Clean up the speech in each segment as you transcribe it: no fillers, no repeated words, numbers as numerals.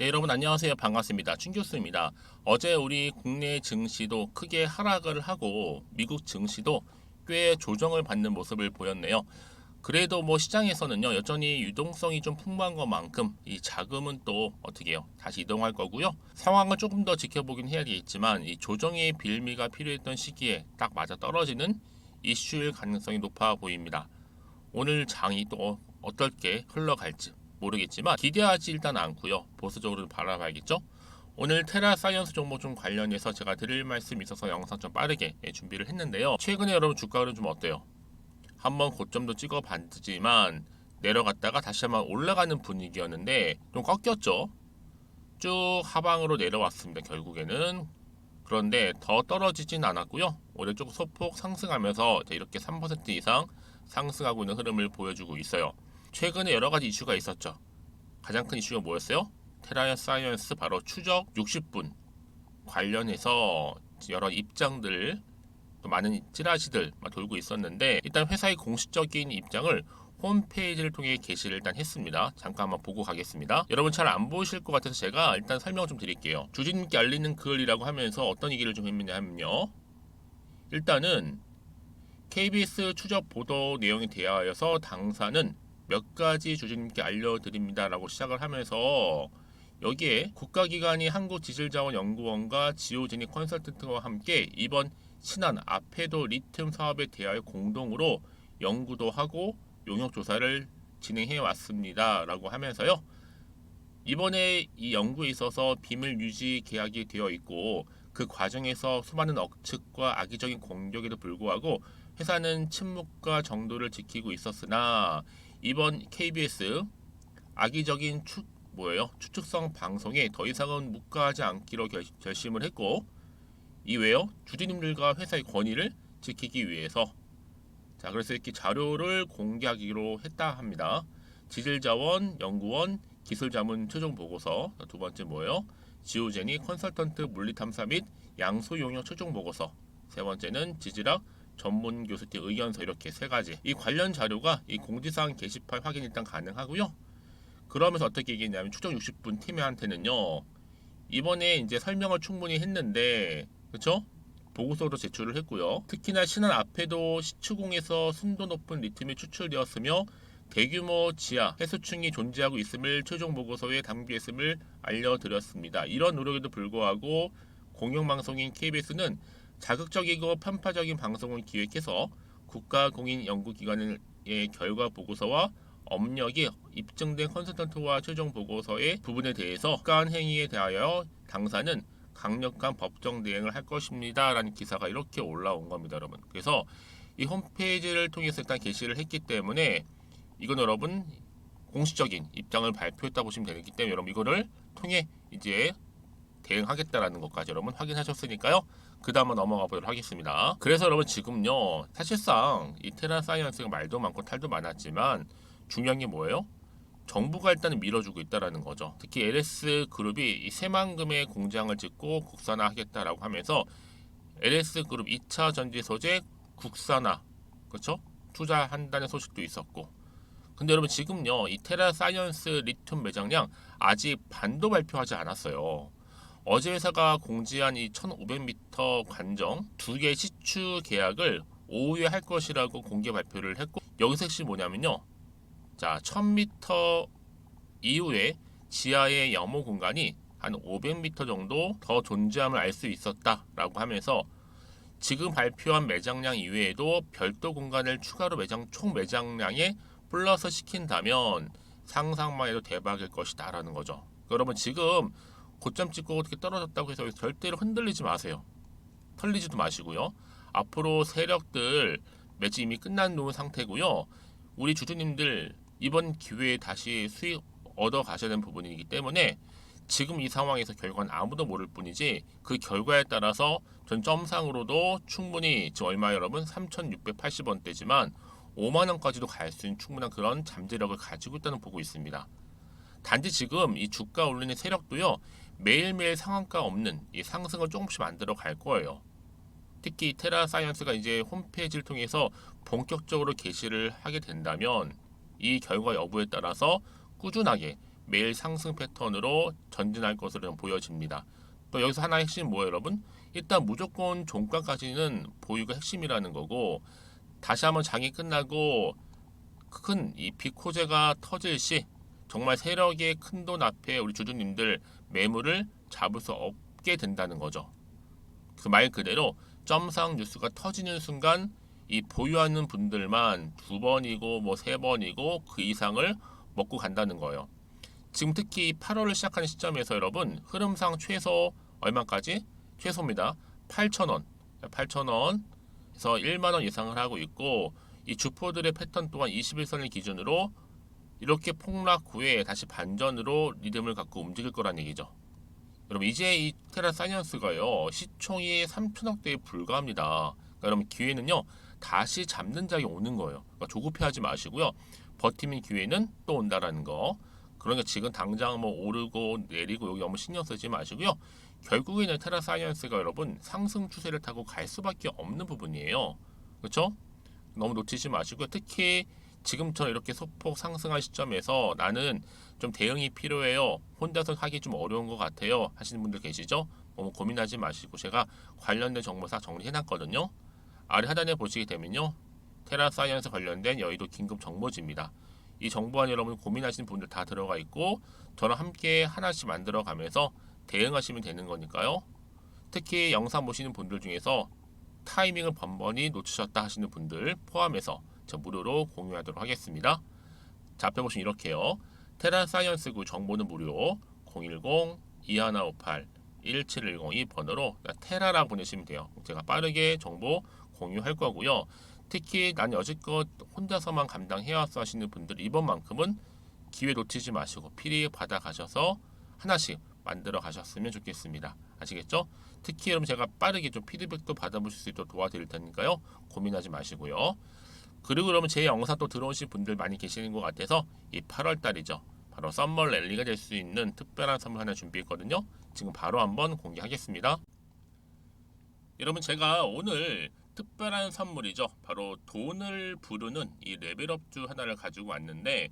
네, 여러분 안녕하세요. 반갑습니다. 춘교수입니다. 어제 우리 국내 증시도 크게 하락을 하고 미국 증시도 꽤 조정을 받는 모습을 보였네요. 그래도 뭐 시장에서는요, 여전히 유동성이 좀 풍부한 것만큼 이 자금은 또 어떻게 해요? 다시 이동할 거고요. 상황을 조금 더 지켜보긴 해야겠지만 이 조정의 빌미가 필요했던 시기에 딱 맞아 떨어지는 이슈일 가능성이 높아 보입니다. 오늘 장이 또 어떻게 흘러갈지 모르겠지만 기대하지 일단 않고요. 보수적으로 바라봐야겠죠. 오늘 테라 사이언스 종목 좀 관련해서 제가 드릴 말씀이 있어서 영상 좀 빠르게 준비를 했는데요. 최근에 여러분 주가는 좀 어때요? 한번 고점도 찍어봤지만 내려갔다가 다시 한번 올라가는 분위기였는데 좀 꺾였죠. 쭉 하방으로 내려왔습니다. 결국에는. 그런데 더 떨어지진 않았고요. 오늘 조금 소폭 상승하면서 이렇게 3% 이상 상승하고 있는 흐름을 보여주고 있어요. 최근에 여러 가지 이슈가 있었죠. 가장 큰 이슈가 뭐였어요? 테라 사이언스 바로 추적 60분 관련해서 여러 입장들 또 많은 찌라시들 돌고 있었는데 일단 회사의 공식적인 입장을 홈페이지를 통해 게시를 일단 했습니다. 잠깐 한번 보고 가겠습니다. 여러분 잘 안 보이실 것 같아서 제가 일단 설명 좀 드릴게요. 주주님께 알리는 글이라고 하면서 어떤 얘기를 좀 했냐면요. 일단은 KBS 추적 보도 내용에 대하여서 당사는 몇 가지 주주님께 알려드립니다라고 시작을 하면서 여기에 국가기관이 한국지질자원연구원과 지오제닉 컨설턴트와 함께 이번 신한 아페도 리튬 사업에 대하여 공동으로 연구도 하고 용역 조사를 진행해 왔습니다. 라고 하면서요. 이번에 이 연구에 있어서 비밀 유지 계약이 되어 있고 그 과정에서 수많은 억측과 악의적인 공격에도 불구하고 회사는 침묵과 정도를 지키고 있었으나 이번 KBS 악의적인 추측성 방송에 더 이상은 묵과하지 않기로 결심을 했고 이외에 주주님들과 회사의 권위를 지키기 위해서 그래서 이렇게 자료를 공개하기로 했다 합니다. 지질자원, 연구원, 기술자문 최종 보고서 두 번째 뭐예요? 지오제닉 컨설턴트 물리탐사 및 양소용역 최종 보고서 세 번째는 지질학 전문 교수팀 의견서 이렇게 세 가지 이 관련 자료가 이 공지사항 게시판 확인 일단 가능하고요. 그러면서 어떻게 얘기했냐면 추정 60분 팀한테는요 이번에 이제 설명을 충분히 했는데 그쵸? 보고서도 제출을 했고요. 특히나 신안 앞에도 시추공에서 순도 높은 리튬이 추출되었으며 대규모 지하 해수층이 존재하고 있음을 최종 보고서에 담겨 있음을 알려드렸습니다. 이런 노력에도 불구하고 공영방송인 KBS는 자극적이고 편파적인 방송을 기획해서 국가공인연구기관의 결과 보고서와 업력이 입증된 컨설턴트와 최종 보고서의 부분에 대해서 국가한 행위에 대하여 당사는 강력한 법정 대응을 할 것입니다. 라는 기사가 이렇게 올라온 겁니다, 여러분. 그래서 이 홈페이지를 통해서 일단 게시를 했기 때문에 이건 여러분 공식적인 입장을 발표했다 보시면 되기 때문에 여러분 이거를 통해 이제 대응하겠다라는 것까지 여러분 확인하셨으니까요. 그 다음 넘어가 보도록 하겠습니다. 그래서 여러분 지금요 사실상 이 테라 사이언스가 말도 많고 탈도 많았지만 중요한 게 뭐예요? 정부가 일단은 밀어주고 있다라는 거죠. 특히 LS 그룹이 이 새만금의 공장을 짓고 국산화하겠다라고 하면서 LS 그룹 2차 전지 소재 국산화 그렇죠? 투자한다는 소식도 있었고. 근데 여러분 지금요 이 테라 사이언스 리튬 매장량 아직 반도 발표하지 않았어요. 어제 회사가 공지한 이 1500m 관정 두 개 시추 계약을 오후에 할 것이라고 공개 발표를 했고 여기서 핵심이 뭐냐면요. 자, 1000m 이후에 지하의 염호 공간이 한 500m 정도 더 존재함을 알 수 있었다라고 하면서 지금 발표한 매장량 이외에도 별도 공간을 추가로 총 매장량에 플러스 시킨다면 상상만 해도 대박일 것이다라는 거죠. 여러분 지금 고점 찍고 어떻게 떨어졌다고 해서 절대로 흔들리지 마세요. 털리지도 마시고요. 앞으로 세력들 매집 이미 끝난 놓은 상태고요. 우리 주주님들 이번 기회에 다시 수익 얻어 가셔야 되는 부분이기 때문에 지금 이 상황에서 결과는 아무도 모를 뿐이지 그 결과에 따라서 전 점상으로도 충분히 지금 얼마 여러분 3,680원대지만 5만원까지도 갈 수 있는 충분한 그런 잠재력을 가지고 있다는 보고 있습니다. 단지 지금 이 주가 올리는 세력도요 매일매일 상한가 없는 이 상승을 조금씩 만들어 갈 거예요. 특히 테라 사이언스가 이제 홈페이지를 통해서 본격적으로 게시를 하게 된다면 이 결과 여부에 따라서 꾸준하게 매일 상승 패턴으로 전진할 것으로 좀 보여집니다. 또 여기서 하나 핵심 뭐예요, 여러분? 일단 무조건 종가까지는 보유가 핵심이라는 거고, 다시 한번 장이 끝나고 큰 이 비코제가 터질 시 정말 세력의 큰 돈 앞에 우리 주주님들 매물을 잡을 수 없게 된다는 거죠. 그 말 그대로 점상 뉴스가 터지는 순간 이 보유하는 분들만 두 번이고 뭐 세 번이고 그 이상을 먹고 간다는 거예요. 지금 특히 8월을 시작하는 시점에서 여러분 흐름상 최소 얼마까지? 최소입니다. 8,000원. 8,000원에서 1만 원 이상을 하고 있고 이 주포들의 패턴 또한 21선을 기준으로 이렇게 폭락 후에 다시 반전으로 리듬을 갖고 움직일 거란 얘기죠. 여러분 이제 이 테라 사이언스가요 시총이 3천억대에 불과합니다. 그러니까 여러분 기회는요 다시 잡는 자리 오는 거예요. 그러니까 조급해하지 마시고요. 버티면 기회는 또 온다라는 거. 그러니까 지금 당장 뭐 오르고 내리고 여기 너무 신경 쓰지 마시고요. 결국에는 테라 사이언스가 여러분 상승 추세를 타고 갈 수밖에 없는 부분이에요. 그렇죠? 너무 놓치지 마시고요. 특히 지금처럼 이렇게 소폭 상승할 시점에서 나는 좀 대응이 필요해요. 혼자서 하기 좀 어려운 것 같아요. 하시는 분들 계시죠? 너무 고민하지 마시고 제가 관련된 정보사 정리해놨거든요. 아래 하단에 보시게 되면요. 테라 사이언스 관련된 여의도 긴급 정보지입니다. 이 정보안 여러분 고민하시는 분들 다 들어가 있고 저랑 함께 하나씩 만들어 가면서 대응하시면 되는 거니까요. 특히 영상 보시는 분들 중에서 타이밍을 번번이 놓치셨다 하시는 분들 포함해서 저 무료로 공유하도록 하겠습니다. 좌표 보시면 이렇게요. 테라 사이언스구 정보는 무료 010-2158-1710 이 번호로 테라라고 보내시면 돼요. 제가 빠르게 정보 공유할 거고요. 특히 난 여지껏 혼자서만 감당해왔어 하시는 분들 이번만큼은 기회 놓치지 마시고 필히 받아가셔서 하나씩 만들어 가셨으면 좋겠습니다. 아시겠죠? 특히 여러분 제가 빠르게 좀 피드백도 받아보실 수 있도록 도와드릴 테니까요. 고민하지 마시고요. 그리고 그러면 제 영상 또 들어오신 분들 많이 계시는 것 같아서 이 8월 달이죠. 바로 썸머 랠리가 될 수 있는 특별한 선물 하나 준비했거든요. 지금 바로 한번 공개하겠습니다. 여러분 제가 오늘 특별한 선물이죠. 바로 돈을 부르는 이 레벨업주 하나를 가지고 왔는데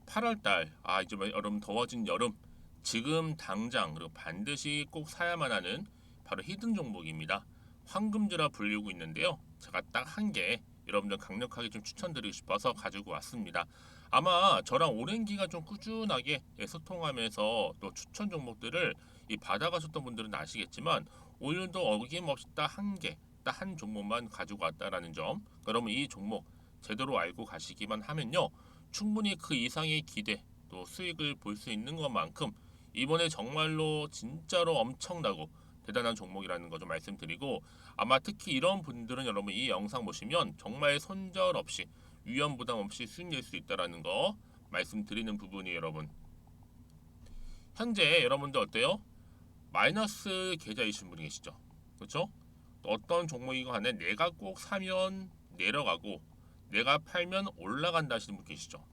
8월달 이제 여러분 더워진 여름 지금 당장 그리고 반드시 꼭 사야만 하는 바로 히든 종목입니다. 황금주라 불리고 있는데요. 제가 딱 한 개 여러분들 강력하게 좀 추천드리고 싶어서 가지고 왔습니다. 아마 저랑 오랜 기간 좀 꾸준하게 소통하면서 또 추천 종목들을 받아가셨던 분들은 아시겠지만 오늘도 어김없이 딱 한 개, 딱 한 종목만 가지고 왔다라는 점. 그러면 이 종목 제대로 알고 가시기만 하면요. 충분히 그 이상의 기대 또 수익을 볼 수 있는 것만큼 이번에 정말로 진짜로 엄청나고 대단한 종목이라는 거 좀 말씀드리고 아마 특히 이런 분들은 여러분 이 영상 보시면 정말 손절 없이 위험 부담 없이 수익 낼 수 있다라는 거 말씀드리는 부분이 여러분 현재 여러분들 어때요? 마이너스 계좌이신 분이 계시죠? 그렇죠? 어떤 종목이건 간에 내가 꼭 사면 내려가고 내가 팔면 올라간다 하시는 분 계시죠?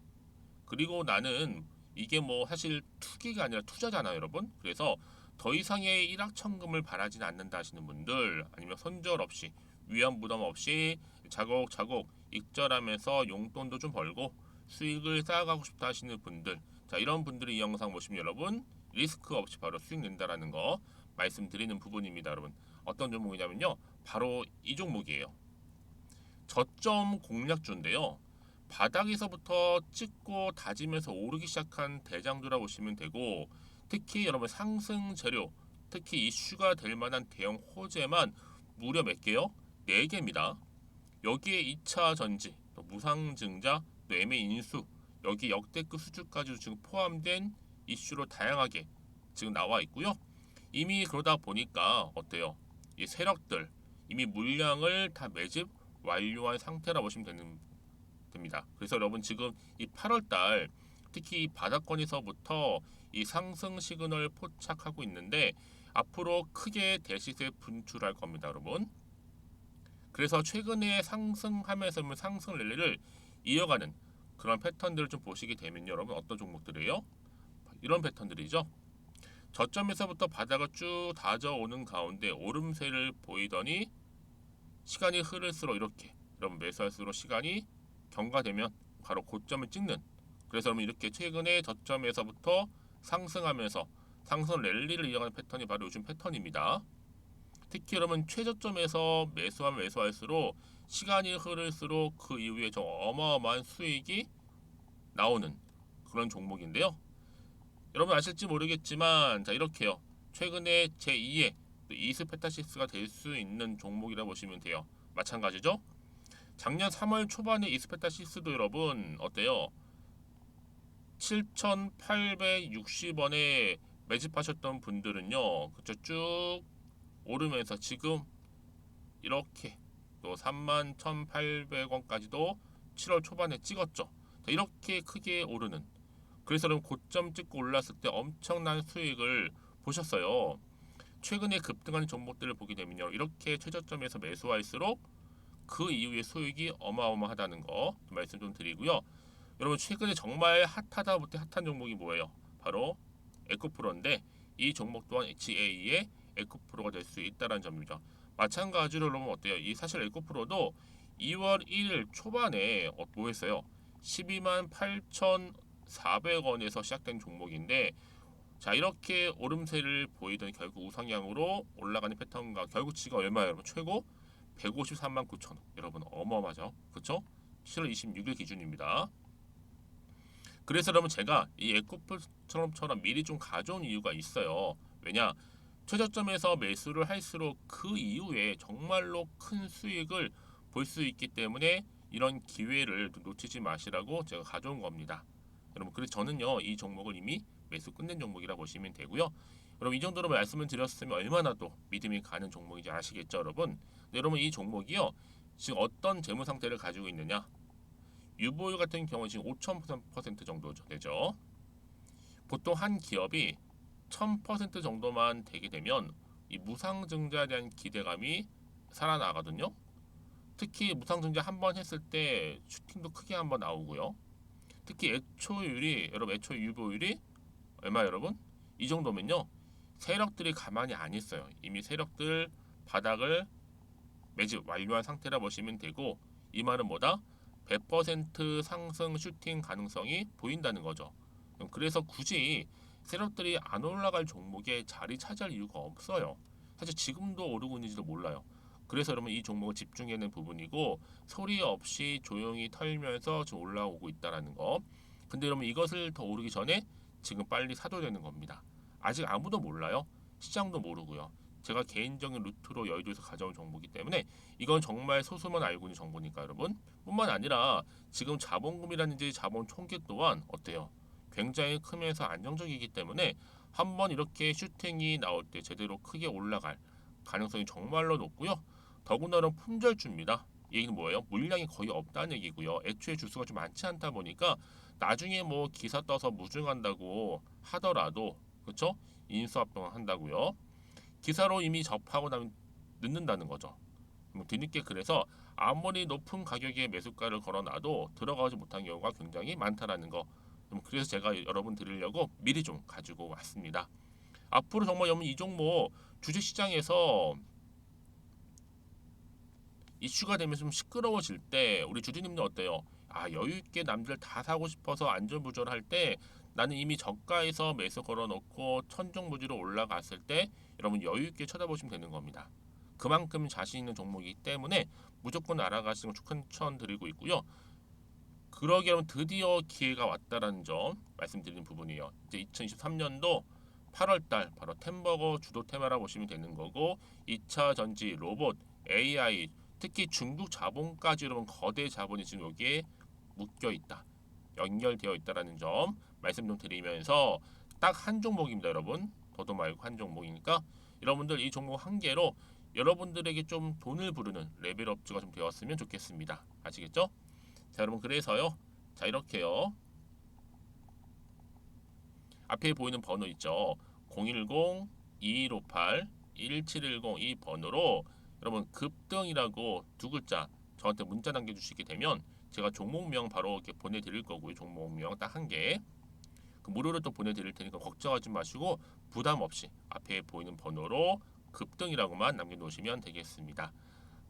그리고 나는 이게 뭐 사실 투기가 아니라 투자잖아요, 여러분. 그래서 더 이상의 일확천금을 바라진 않는다 하시는 분들 아니면 손절 없이 위험 부담 없이 차곡차곡 익절하면서 용돈도 좀 벌고 수익을 쌓아가고 싶다 하시는 분들 자 이런 분들이 이 영상 보시면 여러분 리스크 없이 바로 수익 낸다라는 거 말씀드리는 부분입니다, 여러분. 어떤 종목이냐면요. 바로 이 종목이에요. 저점 공략주인데요. 바닥에서부터 찍고 다지면서 오르기 시작한 대장주라 보시면 되고 특히 여러분 상승 재료 특히 이슈가 될 만한 대형 호재만 무려 몇 개요? 4개입니다. 여기에 2차 전지, 또 무상증자, 또 매매 인수 여기 역대급 수주까지 지금 포함된 이슈로 다양하게 지금 나와 있고요. 이미 그러다 보니까 어때요? 이 세력들 이미 물량을 다 매집 완료한 상태라 보시면 됩니다. 그래서 여러분 지금 이 8월달 특히 이 바닥권에서부터 이 상승 시그널 포착하고 있는데 앞으로 크게 대시세 분출할 겁니다, 여러분. 그래서 최근에 상승하면서 상승 랠리를 이어가는 그런 패턴들을 좀 보시게 되면 여러분 어떤 종목들이에요? 이런 패턴들이죠. 저점에서부터 바닥을 쭉 다져오는 가운데 오름세를 보이더니 시간이 흐를수록 이렇게 여러분 매수할수록 시간이 경과되면 바로 고점을 찍는 그래서 여러분 이렇게 최근에 저점에서부터 상승하면서 상승 랠리를 이어가는 패턴이 바로 요즘 패턴입니다. 특히 여러분 최저점에서 매수하면 매수할수록 시간이 흐를수록 그 이후에 좀 어마어마한 수익이 나오는 그런 종목인데요. 여러분 아실지 모르겠지만 자 이렇게요. 최근에 제2의 이스페타시스가 될 수 있는 종목이라 보시면 돼요. 마찬가지죠. 작년 3월 초반에 이스페타시스도 여러분 어때요? 7,860원에 매집하셨던 분들은요. 그쵸 쭉 오르면서 지금 이렇게 또 31,800원까지도 7월 초반에 찍었죠. 자, 이렇게 크게 오르는 그래서 그럼 고점 찍고 올랐을 때 엄청난 수익을 보셨어요. 최근에 급등하는 종목들을 보게 되면요. 이렇게 최저점에서 매수할수록 그 이후에 수익이 어마어마하다는 거 말씀 좀 드리고요. 여러분 최근에 정말 핫하다 못해 핫한 종목이 뭐예요? 바로 에코프로인데 이 종목 또한 HA의 에코프로가 될 수 있다는 점이죠. 마찬가지로 여러분 어때요? 이 사실 에코프로도 2월 1일 초반에 뭐 했어요? 12만 8,400원에서 시작된 종목인데 자 이렇게 오름세를 보이던 결국 우상향으로 올라가는 패턴과 결국 지가 얼마예요 여러분? 최고 153만 9천 원. 여러분 어마어마하죠. 그쵸? 7월 26일 기준입니다. 그래서 여러분 제가 이 에코프처럼 미리 좀 가져온 이유가 있어요. 왜냐? 최저점에서 매수를 할수록 그 이후에 정말로 큰 수익을 볼 수 있기 때문에 이런 기회를 놓치지 마시라고 제가 가져온 겁니다. 여러분 그래서 저는요 이 종목을 이미 매수 끝낸 종목이라 보시면 되고요. 여러분 이 정도로 말씀을 드렸으면 얼마나 또 믿음이 가는 종목인지 아시겠죠 여러분? 네, 여러분 이 종목이요 지금 어떤 재무 상태를 가지고 있느냐? 유보율 같은 경우 지금 5,000% 정도 되죠. 보통 한 기업이 1,000% 정도만 되게 되면 이 무상증자에 대한 기대감이 살아나거든요. 특히 무상증자 한 번 했을 때 슈팅도 크게 한번 나오고요. 특히 애초율이 여러분 애초 유보율이 얼마 여러분? 이 정도면요. 세력들이 가만히 안 있어요. 이미 세력들 바닥을 매집 완료한 상태라 보시면 되고 이 말은 뭐다? 100% 상승 슈팅 가능성이 보인다는 거죠. 그래서 굳이 세력들이 안 올라갈 종목에 자리 차지할 이유가 없어요. 사실 지금도 오르고 있는지도 몰라요. 그래서 여러분 이 종목을 집중해야 하는 부분이고 소리 없이 조용히 털면서 지금 올라오고 있다는 거. 근데 여러분 이것을 더 오르기 전에 지금 빨리 사도 되는 겁니다. 아직 아무도 몰라요. 시장도 모르고요. 제가 개인적인 루트로 여의도에서 가져온 정보이기 때문에 이건 정말 소수만 알고 있는 정보니까 여러분 뿐만 아니라 지금 자본금이라든지 자본 총계 또한 어때요? 굉장히 크면서 안정적이기 때문에 한번 이렇게 슈팅이 나올 때 제대로 크게 올라갈 가능성이 정말로 높고요. 더군다나 품절주입니다. 이 얘기는 뭐예요? 물량이 거의 없다는 얘기고요. 애초에 주수가 좀 많지 않다 보니까 나중에 뭐 기사 떠서 무증한다고 하더라도 그렇죠? 인수합병 한다고요. 기사로 이미 접하고 나면 늦는다는 거죠. 뒤늦게 그래서 아무리 높은 가격에 매수가를 걸어놔도 들어가지 못한 경우가 굉장히 많다라는 거. 그래서 제가 여러분 드리려고 미리 좀 가지고 왔습니다. 앞으로 정말 여러분 이 종목 주식시장에서 이슈가 되면 좀 시끄러워질 때 우리 주주님들 어때요? 아 여유 있게 남들 다 사고 싶어서 안절부절할 때 나는 이미 저가에서 매수 걸어놓고 천정부지로 올라갔을 때 여러분 여유 있게 쳐다보시면 되는 겁니다. 그만큼 자신 있는 종목이기 때문에 무조건 알아가시는 걸 추천드리고 있고요. 그러기 여러분 드디어 기회가 왔다라는 점 말씀드리는 부분이에요. 이제 2023년도 8월달 바로 템버거 주도 테마라 보시면 되는 거고 2차 전지, 로봇, AI 특히 중국 자본까지 여러분 거대 자본이 지금 여기에 묶여 있다. 연결되어 있다라는 점 말씀 좀 드리면서 딱 한 종목입니다, 여러분. 더도 말고 한 종목이니까 여러분들 이 종목 한 개로 여러분들에게 좀 돈을 부르는 레벨업주가 좀 되었으면 좋겠습니다. 아시겠죠? 자, 여러분 그래서요. 자, 이렇게요. 앞에 보이는 번호 있죠. 010-2158-1710 이 번호로 여러분 급등이라고 두 글자 저한테 문자 남겨주시게 되면 제가 종목명 바로 이렇게 보내드릴 거고요. 종목명 딱 한 개. 그 무료로 또 보내드릴 테니까 걱정하지 마시고 부담 없이 앞에 보이는 번호로 급등이라고만 남겨놓으시면 되겠습니다.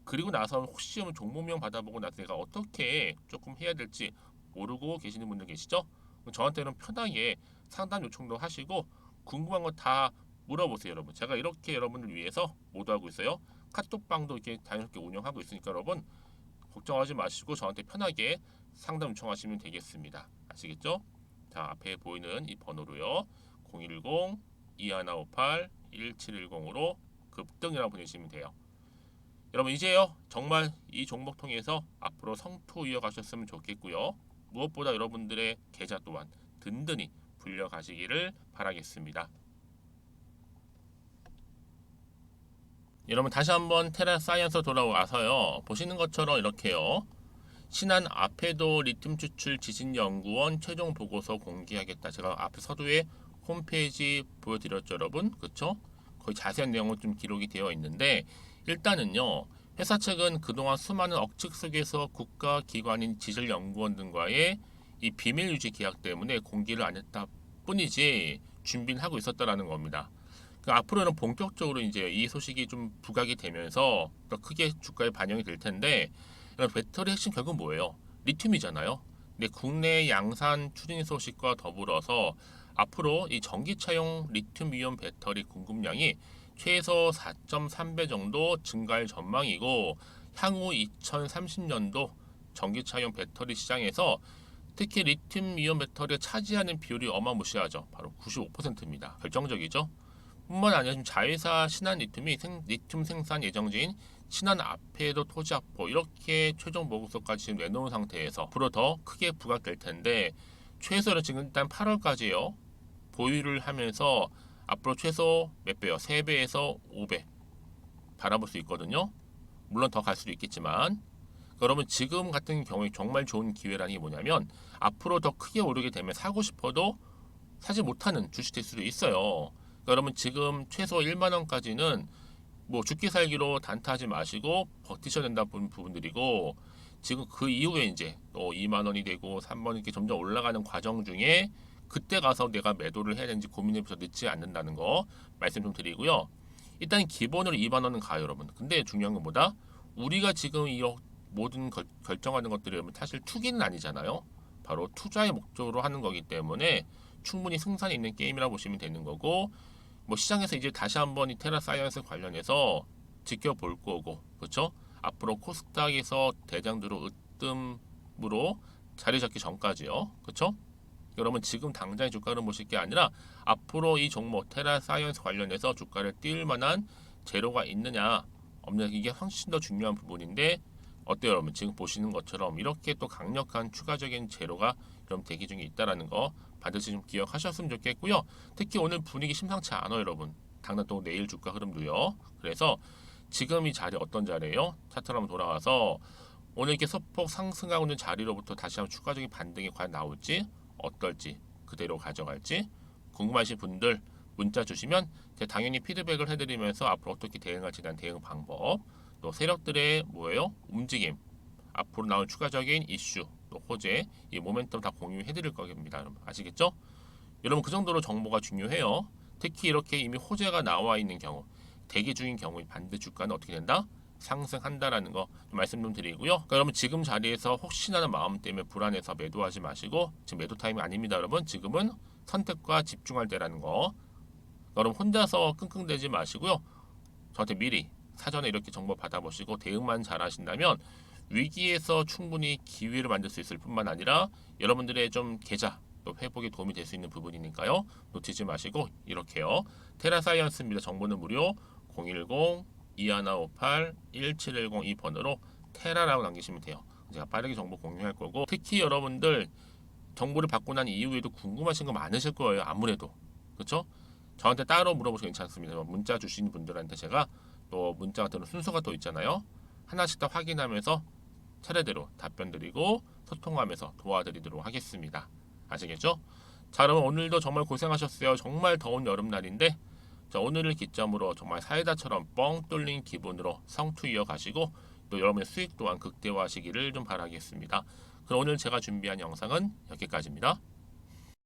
그리고 나서 혹시 종목명 받아보고 나서 내가 어떻게 조금 해야 될지 모르고 계시는 분들 계시죠? 저한테는 편하게 상담 요청도 하시고 궁금한 거 다 물어보세요, 여러분. 제가 이렇게 여러분을 위해서 모두하고 있어요. 카톡방도 이렇게 자연스럽게 운영하고 있으니까 여러분 걱정하지 마시고 저한테 편하게 상담 요청하시면 되겠습니다. 아시겠죠? 자, 앞에 보이는 이 번호로요. 010-2158-1710으로 급등이라고 보내시면 돼요. 여러분 이제요 정말 이 종목 통해서 앞으로 성투 이어가셨으면 좋겠고요. 무엇보다 여러분들의 계좌 또한 든든히 불려가시기를 바라겠습니다. 여러분 다시 한번 테라사이언스 돌아와서요. 보시는 것처럼 이렇게요. 신한 앞에도 리튬 추출 지진연구원 최종 보고서 공개하겠다. 제가 앞에 서두에 홈페이지 보여드렸죠, 여러분. 그쵸? 거의 자세한 내용은 좀 기록이 되어 있는데 일단은요. 회사 측은 그동안 수많은 억측 속에서 국가기관인 지질연구원 등과의 이 비밀 유지 계약 때문에 공개를 안 했다 뿐이지 준비를 하고 있었다라는 겁니다. 앞으로는 본격적으로 이제 이 소식이 좀 부각이 되면서 더 크게 주가에 반영이 될 텐데 배터리 핵심 결국 뭐예요? 리튬이잖아요. 근데 국내 양산 추진 소식과 더불어서 앞으로 이 전기차용 리튬이온 배터리 공급량이 최소 4.3배 정도 증가할 전망이고 향후 2030년도 전기차용 배터리 시장에서 특히 리튬이온 배터리가 차지하는 비율이 어마무시하죠. 바로 95%입니다. 결정적이죠. 뿐만 아니라 지금 자회사 신한 리튬이 리튬 생산 예정지인 신한 앞에도 토지 확보 이렇게 최종 보고서까지 지금 내놓은 상태에서 앞으로 더 크게 부각될 텐데 최소로 지금 일단 8월까지요 보유를 하면서 앞으로 최소 몇 배요? 3배에서 5배 바라볼 수 있거든요. 물론 더 갈 수도 있겠지만 여러분 지금 같은 경우에 정말 좋은 기회라는 게 뭐냐면 앞으로 더 크게 오르게 되면 사고 싶어도 사지 못하는 주식 될 수도 있어요. 여러분 지금 최소 1만 원까지는 뭐 죽기 살기로 단타하지 마시고 버티셔야 된다는 부분들이고 지금 그 이후에 이제 또 2만 원이 되고 3만 원 이렇게 점점 올라가는 과정 중에 그때 가서 내가 매도를 해야 되는지 고민해서 늦지 않는다는 거 말씀 좀 드리고요. 일단 기본으로 2만 원은 가요, 여러분. 근데 중요한 건 뭐다? 우리가 지금 이 모든 결정하는 것들이 사실 투기는 아니잖아요. 바로 투자의 목적으로 하는 거기 때문에 충분히 승산이 있는 게임이라고 보시면 되는 거고 뭐 시장에서 이제 다시 한번 이 테라사이언스 관련해서 지켜볼 거고 그렇죠? 앞으로 코스닥에서 대장주로 으뜸으로 자리 잡기 전까지요. 그렇죠? 여러분 지금 당장의 주가를 보실 게 아니라 앞으로 이 종목 테라사이언스 관련해서 주가를 띄울 만한 재료가 있느냐 없느냐 이게 훨씬 더 중요한 부분인데 어때요 여러분 지금 보시는 것처럼 이렇게 또 강력한 추가적인 재료가 그럼 대기 중에 있다라는 거 반드시 좀 기억하셨으면 좋겠고요. 특히 오늘 분위기 심상치 않아요 여러분. 당장 또 내일 주가 흐름도요. 그래서 지금 이 자리 어떤 자리예요? 차트로 한번 돌아와서 오늘 이렇게 소폭 상승하고 있는 자리로부터 다시 한번 추가적인 반등이 과연 나올지 어떨지 그대로 가져갈지 궁금하신 분들 문자 주시면 제가 당연히 피드백을 해드리면서 앞으로 어떻게 대응할지 대한 대응 방법 또 세력들의 뭐예요? 움직임 앞으로 나올 추가적인 이슈 또 호재 이 모멘텀 다 공유해드릴 겁니다. 여러분 아시겠죠? 여러분 그 정도로 정보가 중요해요. 특히 이렇게 이미 호재가 나와 있는 경우 대기 중인 경우에 반드 주가는 어떻게 된다? 상승한다라는 거 말씀 좀 드리고요. 그러니까 여러분 지금 자리에서 혹시나 마음 때문에 불안해서 매도하지 마시고 지금 매도 타임이 아닙니다. 여러분 지금은 선택과 집중할 때라는 거 여러분 혼자서 끙끙대지 마시고요. 저한테 미리 사전에 이렇게 정보 받아보시고 대응만 잘 하신다면 위기에서 충분히 기회를 만들 수 있을 뿐만 아니라 여러분들의 좀 계좌 또 회복에 도움이 될 수 있는 부분이니까요. 놓치지 마시고 이렇게요. 테라사이언스입니다. 정보는 무료 010-2158-1710 이 번호로 테라라고 남기시면 돼요. 제가 빠르게 정보 공유할 거고 특히 여러분들 정보를 받고 난 이후에도 궁금하신 거 많으실 거예요. 아무래도 그렇죠? 저한테 따로 물어보셔도 괜찮습니다. 문자 주신 분들한테 제가 또 문자가 들은 순서가 또 있잖아요. 하나씩 다 확인하면서 차례대로 답변 드리고 소통하면서 도와드리도록 하겠습니다. 아시겠죠? 자 여러분 오늘도 정말 고생하셨어요. 정말 더운 여름날인데 자, 오늘을 기점으로 정말 사이다처럼 뻥 뚫린 기분으로 성투 이어가시고 또 여러분의 수익 또한 극대화하시기를 좀 바라겠습니다. 그럼 오늘 제가 준비한 영상은 여기까지입니다.